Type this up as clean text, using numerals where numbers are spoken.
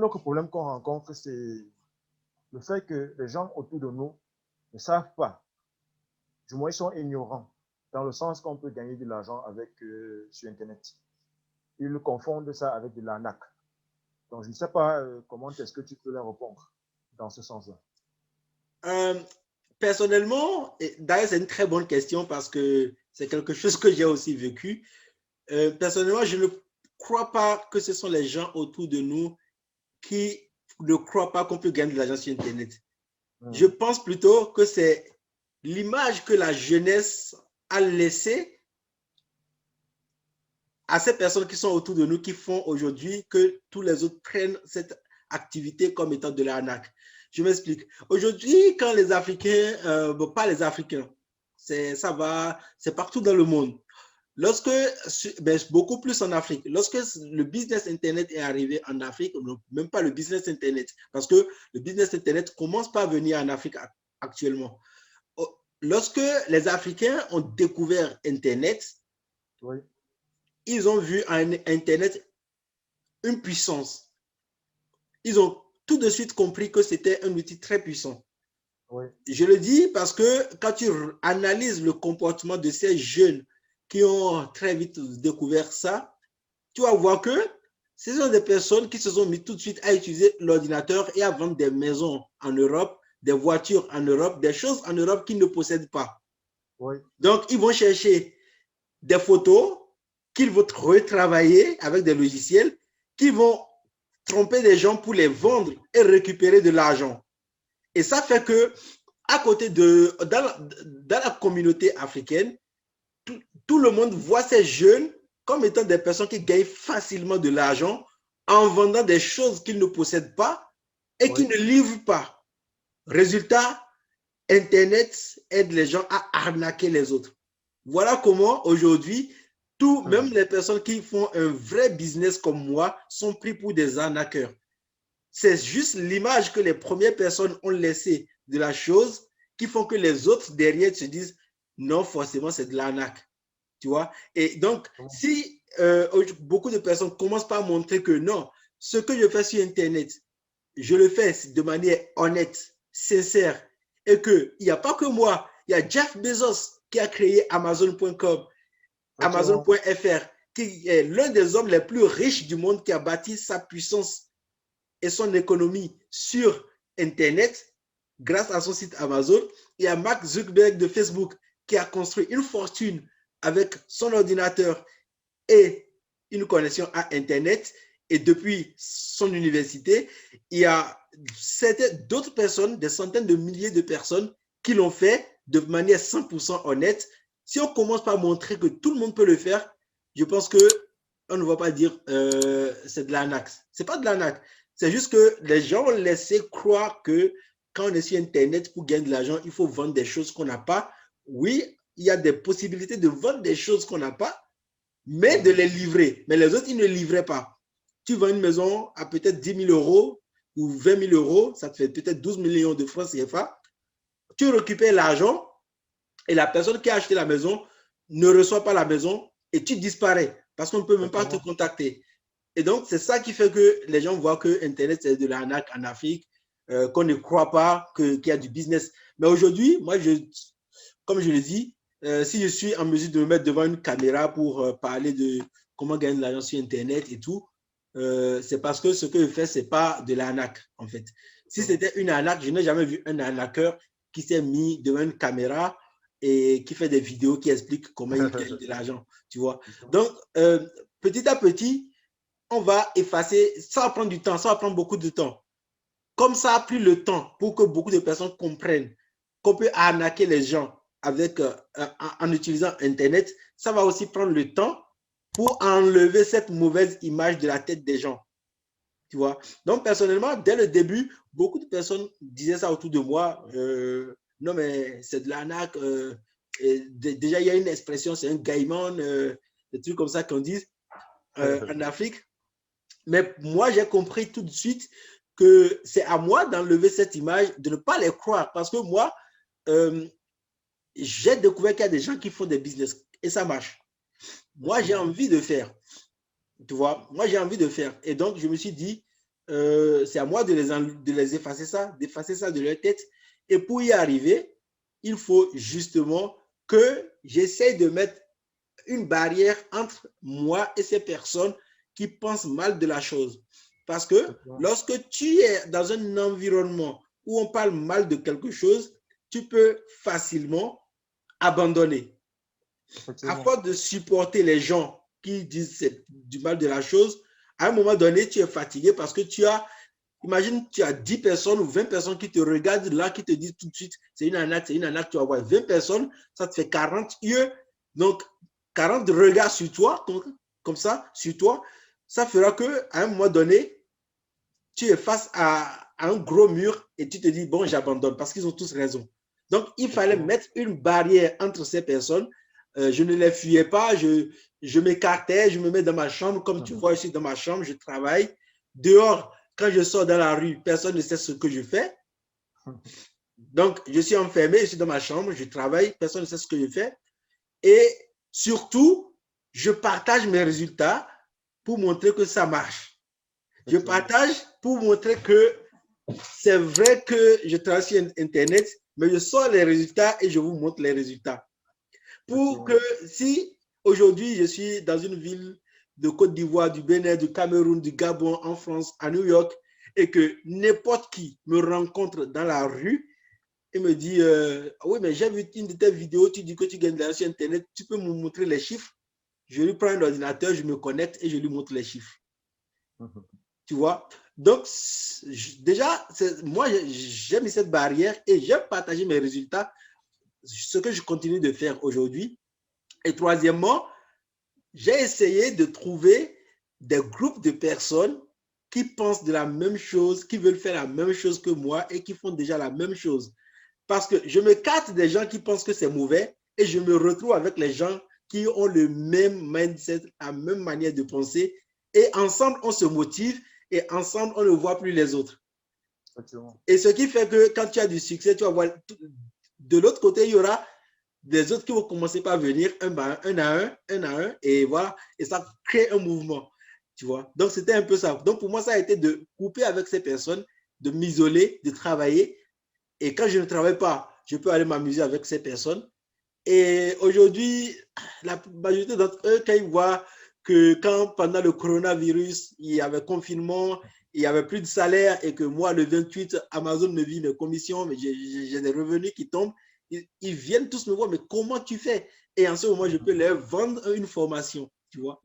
autre problème qu'on rencontre, c'est le fait que les gens autour de nous ne savent pas. Du moins, ils sont ignorants, dans le sens qu'on peut gagner de l'argent avec sur Internet. Ils confondent ça avec de l'arnaque. Donc, je ne sais pas comment est-ce que tu peux leur répondre dans ce sens-là. Personnellement, d'ailleurs, c'est une très bonne question parce que c'est quelque chose que j'ai aussi vécu. Personnellement, je ne crois pas que ce sont les gens autour de nous qui ne croient pas qu'on peut gagner de l'argent sur Internet. Je pense plutôt que c'est l'image que la jeunesse a laissée à ces personnes qui sont autour de nous qui font aujourd'hui que tous les autres prennent cette activité comme étant de l'arnaque. Je m'explique. Aujourd'hui, quand les Africains, bon, pas les Africains, ça va, c'est partout dans le monde. Lorsque, ben, beaucoup plus en Afrique, lorsque le business Internet est arrivé en Afrique, même pas le business Internet, parce que le business Internet commence pas à venir en Afrique actuellement. Lorsque les Africains ont découvert Internet, Oui. ils ont vu en Internet une puissance. Ils ont tout de suite compris que c'était un outil très puissant. Oui. Je le dis parce que quand tu analyses le comportement de ces jeunes qui ont très vite découvert ça, tu vas voir que ce sont des personnes qui se sont mis tout de suite à utiliser l'ordinateur et à vendre des maisons en Europe, des voitures en Europe, des choses en Europe qu'ils ne possèdent pas. Oui. Donc, ils vont chercher des photos qu'ils vont retravailler avec des logiciels, qui vont tromper des gens pour les vendre et récupérer de l'argent. Et ça fait que, à côté de, dans la communauté africaine, tout le monde voit ces jeunes comme étant des personnes qui gagnent facilement de l'argent en vendant des choses qu'ils ne possèdent pas et qui ne livrent pas. Résultat, Internet aide les gens à arnaquer les autres. Voilà comment aujourd'hui, même les personnes qui font un vrai business comme moi sont pris pour des arnaqueurs. C'est juste l'image que les premières personnes ont laissée de la chose qui font que les autres derrière se disent non, forcément, c'est de l'arnaque. Tu vois? Et donc, si beaucoup de personnes commencent par montrer que non, ce que je fais sur Internet, je le fais de manière honnête, sincère, et qu'il n'y a pas que moi, il y a Jeff Bezos qui a créé Amazon.com, Amazon.fr, qui est l'un des hommes les plus riches du monde, qui a bâti sa puissance et son économie sur Internet grâce à son site Amazon. Il y a Mark Zuckerberg de Facebook qui a construit une fortune avec son ordinateur et une connexion à Internet. Et depuis son université, il y a d'autres personnes, des centaines de milliers de personnes qui l'ont fait de manière 100% honnête. Si on commence par montrer que tout le monde peut le faire, je pense qu'on ne va pas dire c'est de l'arnaque. C'est pas de l'arnaque. C'est juste que les gens ont laissé croire que quand on est sur Internet pour gagner de l'argent, il faut vendre des choses qu'on n'a pas. Oui, il y a des possibilités de vendre des choses qu'on n'a pas, mais de les livrer. Mais les autres, ils ne livraient pas. Tu vends une maison à peut-être 10 000 euros ou 20 000 euros, ça te fait peut-être 12 millions de francs CFA. Tu récupères l'argent et la personne qui a acheté la maison ne reçoit pas la maison et tu disparais parce qu'on ne peut même pas te contacter. Et donc, c'est ça qui fait que les gens voient que Internet, c'est de l'arnaque en Afrique, qu'on ne croit pas qu'il y a du business. Mais aujourd'hui, moi, comme je le dis, si je suis en mesure de me mettre devant une caméra pour parler de comment gagner de l'argent sur Internet et tout, c'est parce que ce que je fais, ce n'est pas de l'arnaque, en fait. Si c'était une arnaque, je n'ai jamais vu un arnaqueur qui s'est mis devant une caméra et qui fait des vidéos qui expliquent comment il gagne de l'argent, tu vois. Donc, petit à petit, on va effacer, ça va prendre du temps, ça va prendre beaucoup de temps. Comme ça a pris le temps pour que beaucoup de personnes comprennent qu'on peut arnaquer les gens avec, en utilisant Internet, ça va aussi prendre le temps pour enlever cette mauvaise image de la tête des gens. Tu vois? Donc, personnellement, dès le début, beaucoup de personnes disaient ça autour de moi. Non, mais c'est de l'arnaque. Déjà, il y a une expression, c'est un gaiement, des trucs comme ça qu'on dit en Afrique. Mais moi, j'ai compris tout de suite que c'est à moi d'enlever cette image, de ne pas les croire. Parce que moi, j'ai découvert qu'il y a des gens qui font des business et ça marche. Moi, j'ai envie de faire. Tu vois, moi, j'ai envie de faire. Et donc, je me suis dit, c'est à moi de les effacer ça, d'effacer ça de leur tête. Et pour y arriver, il faut justement que j'essaye de mettre une barrière entre moi et ces personnes qui pensent mal de la chose. Parce que lorsque tu es dans un environnement où on parle mal de quelque chose, tu peux facilement abandonner. À force de supporter les gens qui disent du mal de la chose, à un moment donné, tu es fatigué parce que imagine, tu as 10 personnes ou 20 personnes qui te regardent là, qui te disent tout de suite, c'est une arnaque, tu vas voir 20 personnes, ça te fait 40 yeux. Donc, 40 regards sur toi, comme ça, sur toi, ça fera qu'à un moment donné, tu es face à un gros mur et tu te dis, bon, j'abandonne parce qu'ils ont tous raison. Donc, il fallait mettre une barrière entre ces personnes. Je ne les fuyais pas, je m'écartais, je me mets dans ma chambre. Comme tu vois, je suis dans ma chambre, je travaille. Dehors, quand je sors dans la rue, personne ne sait ce que je fais. Donc, je suis enfermé, je suis dans ma chambre, je travaille, personne ne sait ce que je fais. Et surtout, je partage mes résultats pour montrer que ça marche. Je partage pour montrer que c'est vrai que je travaille sur Internet, mais je sors les résultats et je vous montre les résultats. Pour que si aujourd'hui je suis dans une ville de Côte d'Ivoire, du Bénin, du Cameroun, du Gabon, en France, à New York, et que n'importe qui me rencontre dans la rue et me dit oui, mais j'ai vu une de tes vidéos, tu dis que tu gagnes de l'argent sur Internet, tu peux me montrer les chiffres. Je lui prends un ordinateur, je me connecte et je lui montre les chiffres. Tu vois? Donc, déjà, moi, j'ai mis cette barrière et j'ai partagé mes résultats, ce que je continue de faire aujourd'hui. Et troisièmement, j'ai essayé de trouver des groupes de personnes qui pensent de la même chose, qui veulent faire la même chose que moi et qui font déjà la même chose. Parce que je me carte des gens qui pensent que c'est mauvais et je me retrouve avec les gens qui ont le même mindset, la même manière de penser. Et ensemble, on se motive et ensemble, on ne voit plus les autres. Et ce qui fait que quand tu as du succès, tu vas voir, de l'autre côté, il y aura des autres qui vont commencer par venir un à un, et voilà. Et ça crée un mouvement, tu vois. Donc, c'était un peu ça. Donc, pour moi, ça a été de couper avec ces personnes, de m'isoler, de travailler. Et quand je ne travaille pas, je peux aller m'amuser avec ces personnes. Et aujourd'hui, la majorité d'entre eux, quand ils voient que quand pendant le coronavirus, il y avait confinement, il n'y avait plus de salaire et que moi, le 28, Amazon me vit mes commissions, mais j'ai des revenus qui tombent, ils viennent tous me voir, mais comment tu fais? Et en ce moment, je peux leur vendre une formation, tu vois.